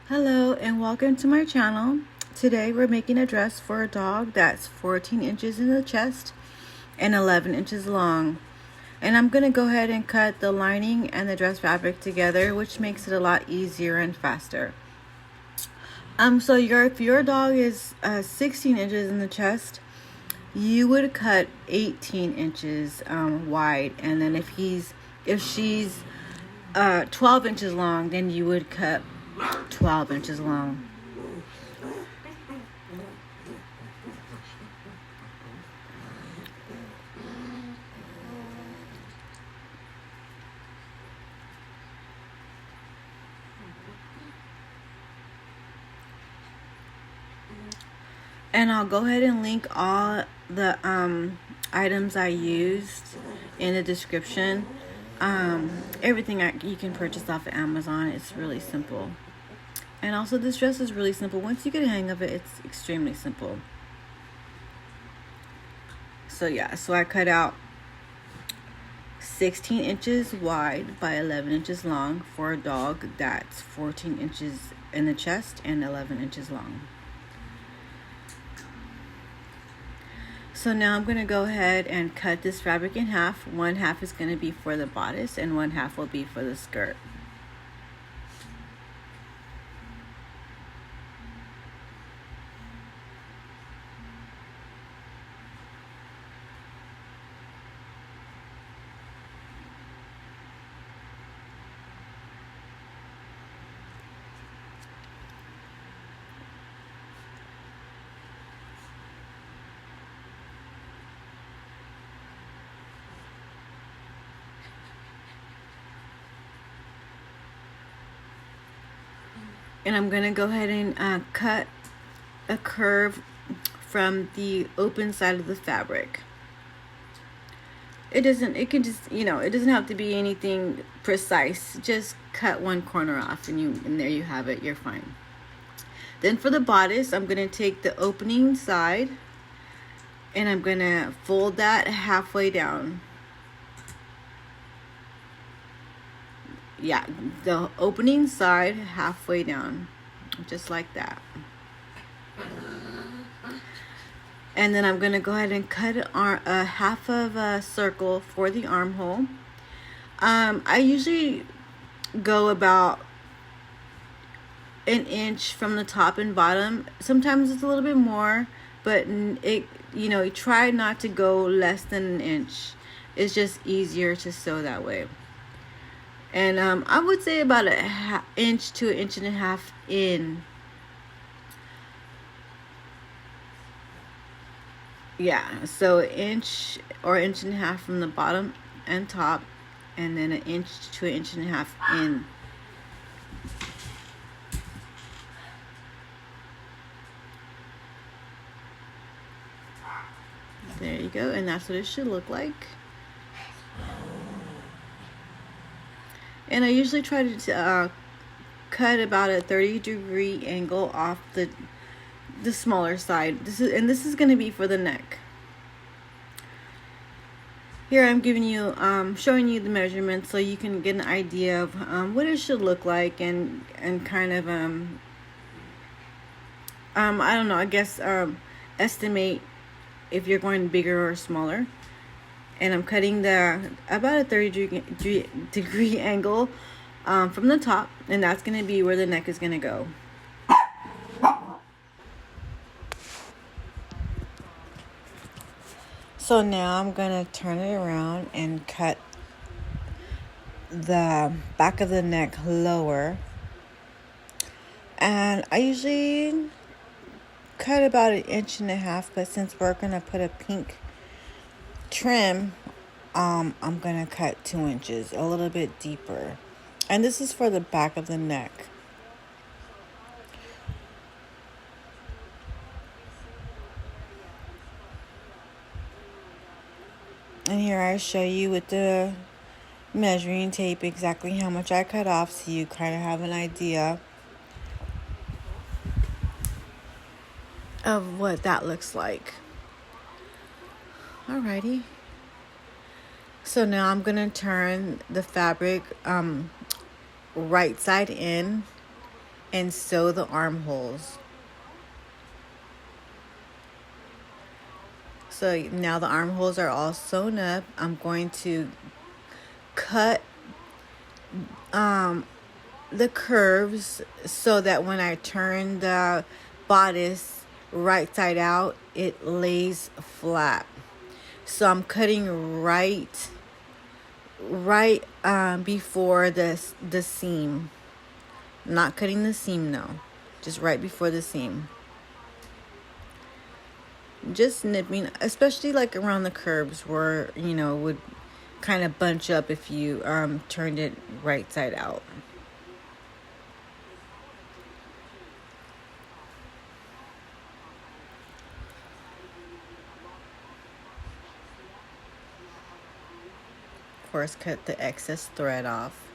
Hello and welcome to my channel. Today we're making a dress for a dog that's 14 inches in the chest and 11 inches long. And I'm going to go ahead and cut the lining and the dress fabric together, which makes it a lot easier and faster. So if your dog is 16 inches in the chest, you would cut 18 inches wide, and then if she's 12 inches long, then you would cut 12 inches long. And I'll go ahead and link all the items I used in the description. Everything you can purchase off of Amazon. It's really simple. And also this dress is really simple. Once you get a hang of it, it's extremely simple. So I cut out 16 inches wide by 11 inches long for a dog that's 14 inches in the chest and 11 inches long. So now I'm going to go ahead and cut this fabric in half. One half is going to be for the bodice and one half will be for the skirt. And I'm going to go ahead and cut a curve from the open side of the fabric. It doesn't have to be anything precise. Just cut one corner off and there you have it. You're fine. Then for the bodice, I'm going to take the opening side and I'm going to fold that halfway down. Yeah, the opening side halfway down, just like that. And then I'm going to go ahead and cut a half of a circle for the armhole. I usually go about an inch from the top and bottom. Sometimes it's a little bit more, but try not to go less than an inch. It's just easier to sew that way. And I would say about an inch to an inch and a half in. Yeah, so an inch or inch and a half from the bottom and top, and then an inch to an inch and a half in. There you go, and that's what it should look like. And I usually try to cut about a 30-degree angle off the smaller side. This is going to be for the neck. Here I'm giving you, showing you the measurements so you can get an idea of what it should look like and kind of I don't know. I guess estimate if you're going bigger or smaller. And I'm cutting about a 30-degree angle from the top, and that's going to be where the neck is going to go. So now I'm going to turn it around and cut the back of the neck lower. And I usually cut about an inch and a half, but since we're going to put a pink trim, I'm gonna cut 2 inches, a little bit deeper, and this is for the back of the neck. And here I show you with the measuring tape exactly how much I cut off, so you kind of have an idea of what that looks like. Alrighty. So now I'm going to turn the fabric right side in and sew the armholes. So now the armholes are all sewn up. I'm going to cut the curves so that when I turn the bodice right side out, it lays flat. So I'm cutting right before the seam. Not cutting the seam, no, just right before the seam. Just nipping, especially like around the curves where, you know, would kind of bunch up if you turned it right side out. Of course, cut the excess thread off.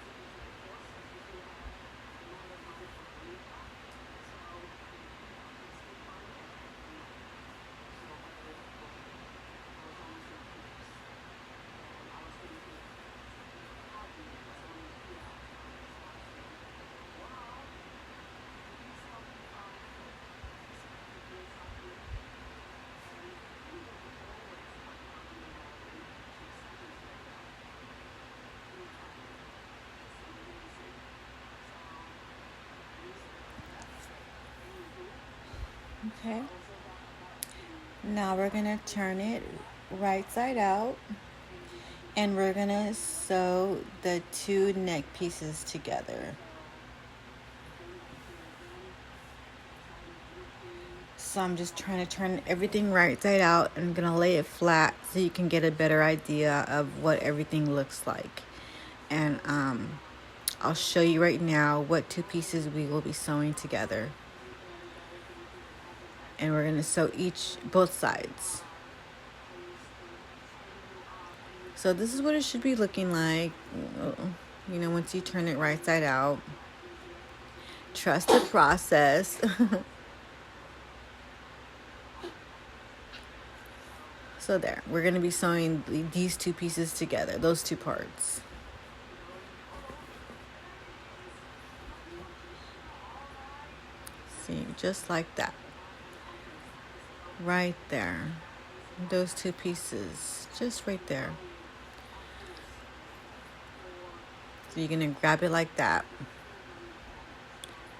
Okay. Now we're going to turn it right side out, and we're going to sew the two neck pieces together. So I'm just trying to turn everything right side out. I'm going to lay it flat so you can get a better idea of what everything looks like. And I'll show you right now what two pieces we will be sewing together. And we're going to sew both sides. So this is what it should be looking like, you know, once you turn it right side out. Trust the process. So there, we're going to be sewing these two pieces together, those two parts. See, just like that. Right there. Those two pieces, just right there. So you're going to grab it like that.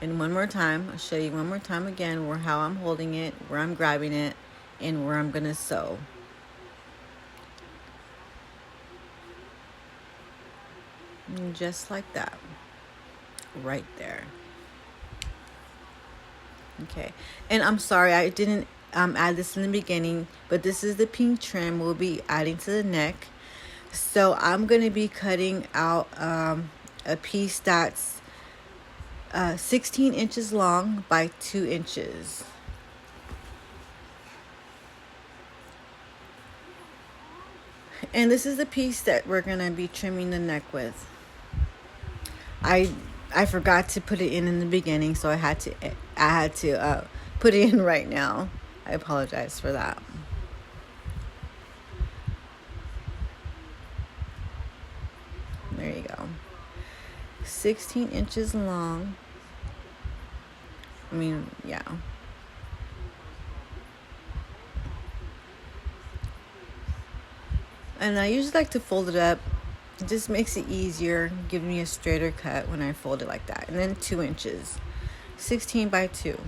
And one more time, I'll show you one more time again how I'm holding it, where I'm grabbing it, and where I'm going to sew. And just like that. Right there. Okay. And I'm sorry, I didn't add this in the beginning, but this is the pink trim we'll be adding to the neck. So I'm going to be cutting out a piece that's 16 inches long by 2 inches. And this is the piece that we're going to be trimming the neck with. I forgot to put it in the beginning, so I had to put it in right now. I apologize for that. There you go. 16 inches long. I mean, yeah. And I usually like to fold it up. It just makes it easier, give me a straighter cut when I fold it like that. And then 2 inches. 16 by 2.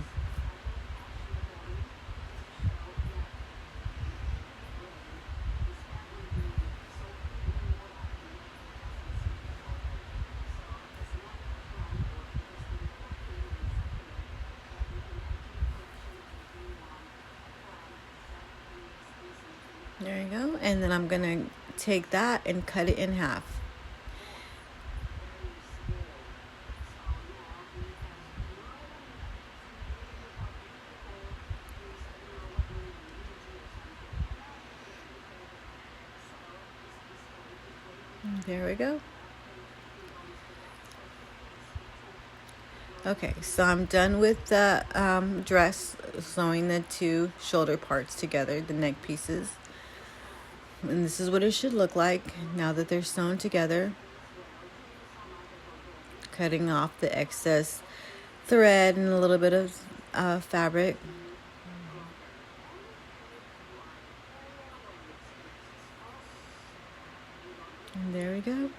There you go. And then I'm going to take that and cut it in half. There we go. Okay, so I'm done with the dress, sewing the two shoulder parts together, the neck pieces. And this is what it should look like now that they're sewn together. Cutting off the excess thread and a little bit of fabric. And there we go.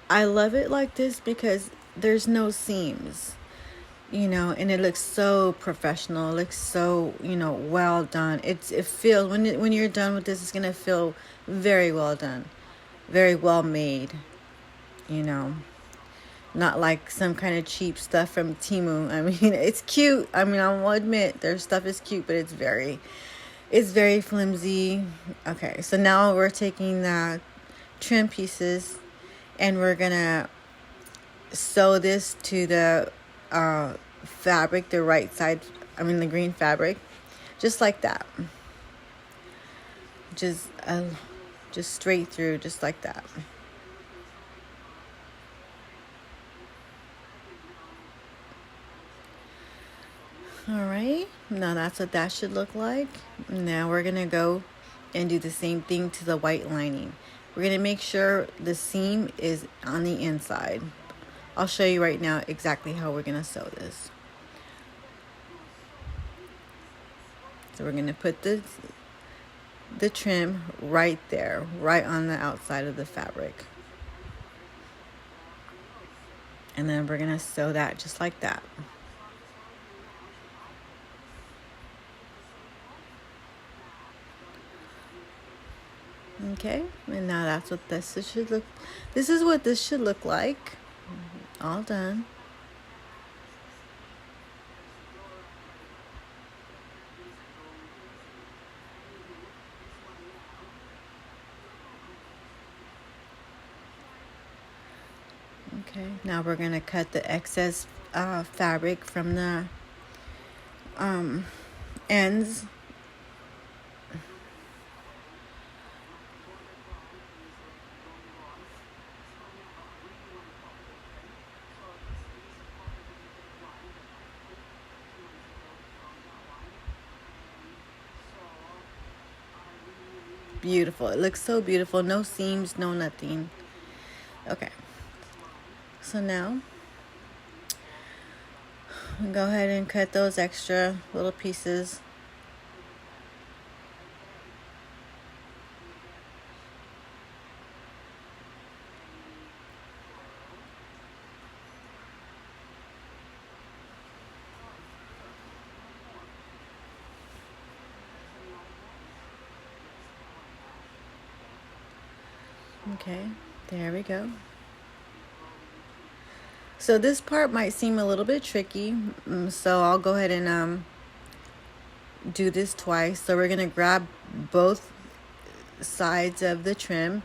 I love it like this because there's no seams, you know, and it looks so professional. It looks so, you know, well done. It feels, when you're done with this, it's gonna feel very well done, very well made, you know, not like some kind of cheap stuff from Temu. I mean, it's cute. I mean, I will admit their stuff is cute, but it's very flimsy. Okay, so now we're taking the trim pieces and we're gonna sew this to the fabric, the right side, the green fabric, just like that. Just straight through, just like that. Alright, now that's what that should look like. Now we're gonna go and do the same thing to the white lining. We're gonna make sure the seam is on the inside. I'll show you right now exactly how we're gonna sew this. So we're gonna put the trim right there, right on the outside of the fabric. And then we're gonna sew that just like that. Okay, and now that's what this should look. This is what this should look like. All done. Okay, now we're gonna cut the excess fabric from the ends. Beautiful. It looks so beautiful. No seams, no nothing. Okay. So now, go ahead and cut those extra little pieces. Okay, there we go. So this part might seem a little bit tricky, so I'll go ahead and do this twice. So we're gonna grab both sides of the trim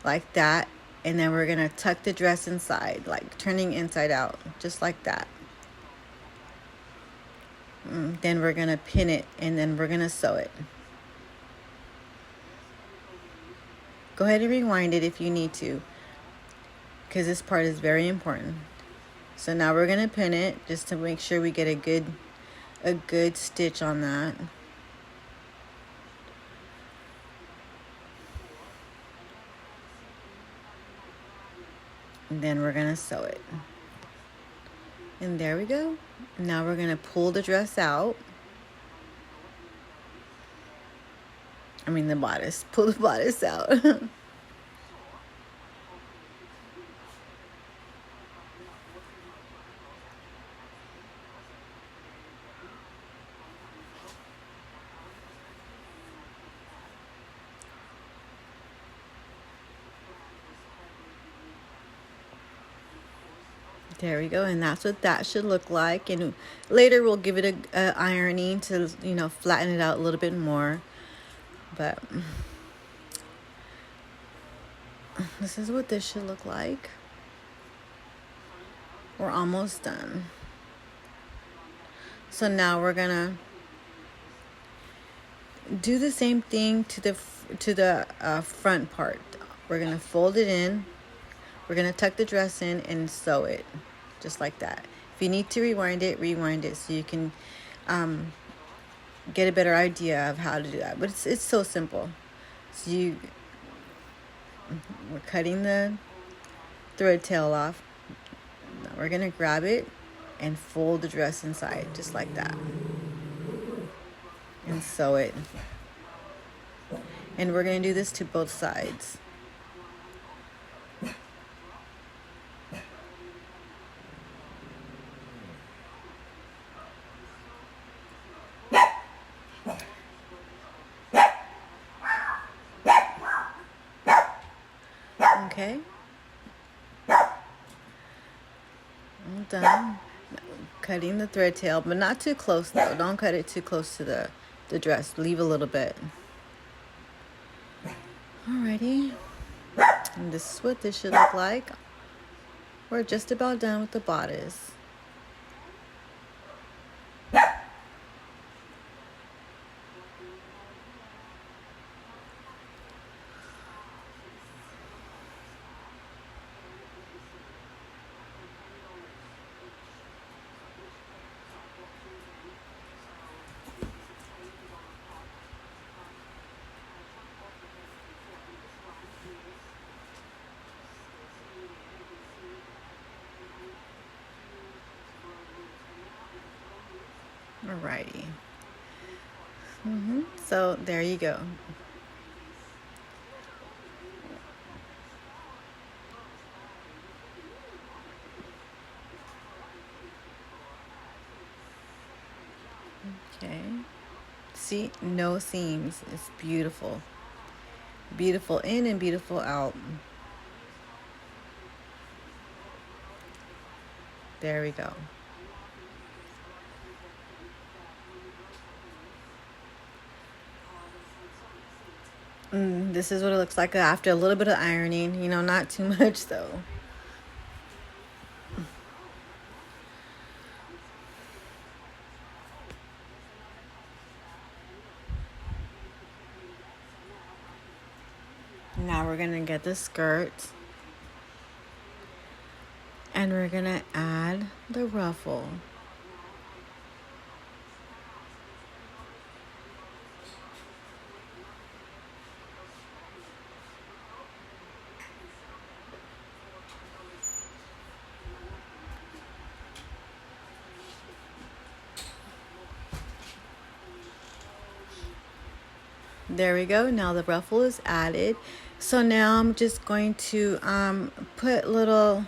like that, and then we're gonna tuck the dress inside, like turning inside out, just like that. Then we're gonna pin it, and then we're gonna sew it. Go ahead and rewind it if you need to, because this part is very important. So now we're gonna pin it just to make sure we get a good stitch on that. And then we're gonna sew it. And there we go. Now we're gonna pull the dress out. The bodice. Pull the bodice out. There we go, and that's what that should look like. And later we'll give it a ironing to, you know, flatten it out a little bit more. But this is what this should look like. We're almost done. So now we're gonna do the same thing to the front part. We're gonna fold it in. We're gonna tuck the dress in and sew it, just like that. If you need to rewind it so you can get a better idea of how to do that. But it's so simple. So We're cutting the thread tail off. Now we're gonna grab it and fold the dress inside, just like that. And sew it. And we're gonna do this to both sides. Okay. I'm done cutting the thread tail, but not too close though. Don't cut it too close to the dress. Leave a little bit. Alrighty. And this is what this should look like. We're just about done with the bodice. Alrighty. So there you go. Okay. See, no seams. It's beautiful. Beautiful in and beautiful out. There we go. This is what it looks like after a little bit of ironing. You know, not too much though. Now we're gonna get the skirt. And we're gonna add the ruffle. There we go. Now the ruffle is added. So now I'm just going to put little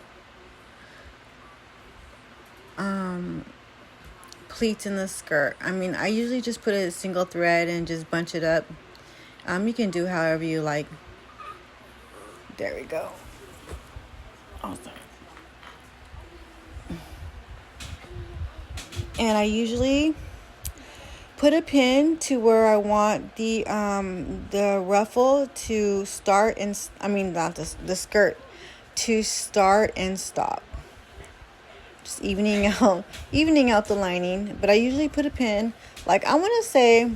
pleats in the skirt. I mean, I usually just put a single thread and just bunch it up. You can do however you like. There we go. Awesome. And I usually put a pin to where I want the ruffle to start and not the skirt to start and stop. Just evening out the lining. But I usually put a pin, like I want to say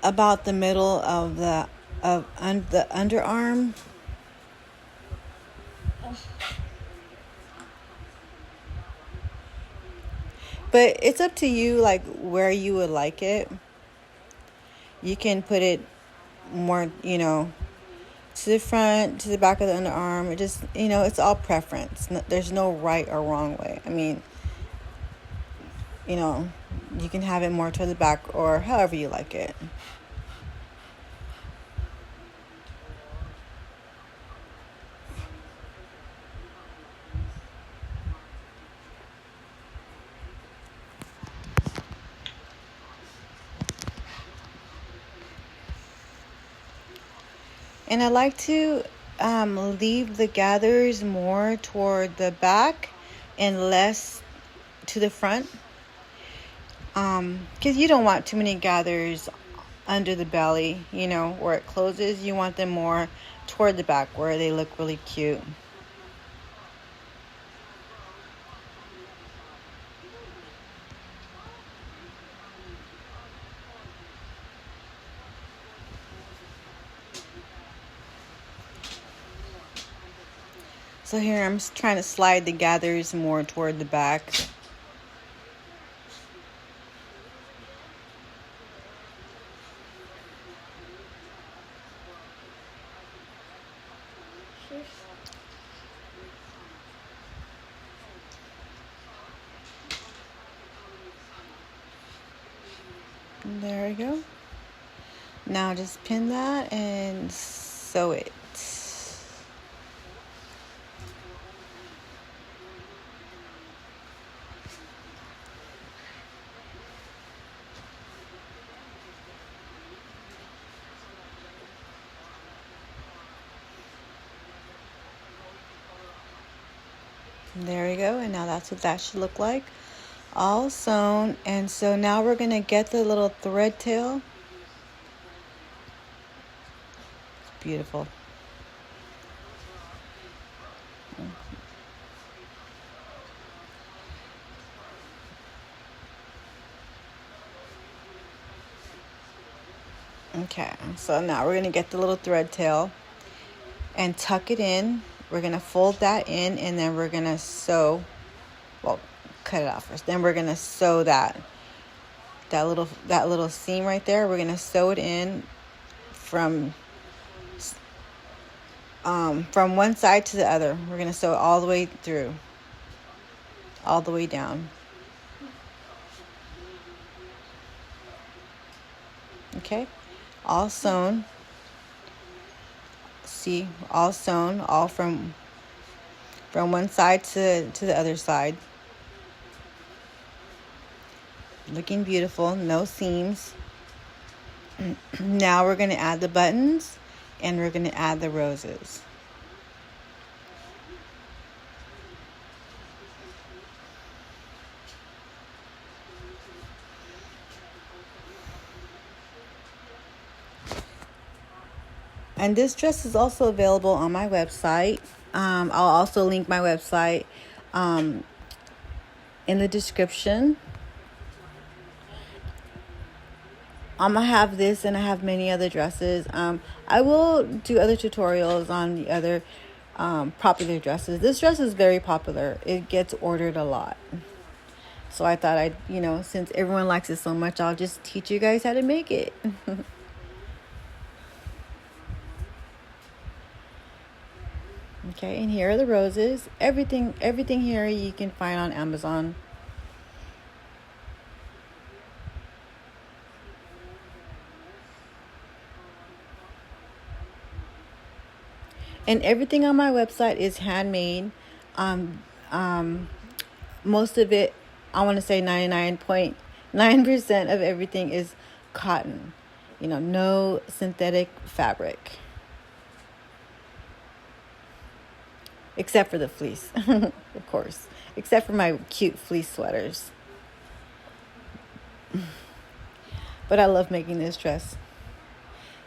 about the middle of the underarm. But it's up to you, like where you would like it. You can put it more, to the front, to the back of the underarm. It just, it's all preference. There's no right or wrong way. I mean, you can have it more toward the back or however you like it. And I like to leave the gathers more toward the back and less to the front. Because you don't want too many gathers under the belly, where it closes. You want them more toward the back where they look really cute. So here I'm trying to slide the gathers more toward the back. There we go. Now just pin that and sew it. There we go, and now that's what that should look like, all sewn. And so now we're going to get the little thread tail. It's beautiful. Okay, so now we're going to get the little thread tail and tuck it in. We're going to fold that in, and then we're going to sew, well, cut it off first. Then we're going to sew that little seam right there. We're going to sew it in from one side to the other. We're going to sew it all the way through, all the way down. Okay, all sewn. See, all sewn, all from one side to the other side. Looking beautiful, no seams. Now we're going to add the buttons, and we're going to add the roses. And this dress is also available on my website. I'll also link my website in the description. I'm going to have this, and I have many other dresses. I will do other tutorials on the other popular dresses. This dress is very popular. It gets ordered a lot. So I thought since everyone likes it so much, I'll just teach you guys how to make it. Okay, and here are the roses. Everything here you can find on Amazon. And everything on my website is handmade. Most of it, I want to say 99.9% of everything is cotton. No synthetic fabric. Except for the fleece, of course. Except for my cute fleece sweaters. But I love making this dress.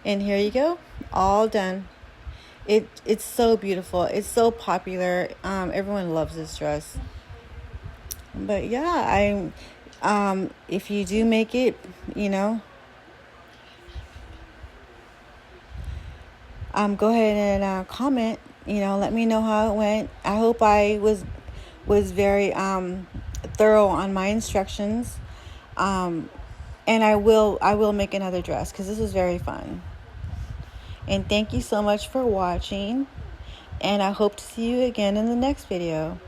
And here you go, all done. It's so beautiful. It's so popular. Everyone loves this dress. But yeah, if you do make it, go ahead and comment. Let me know how it went. I hope I was very thorough on my instructions. And I will make another dress because this is very fun. And thank you so much for watching. And I hope to see you again in the next video.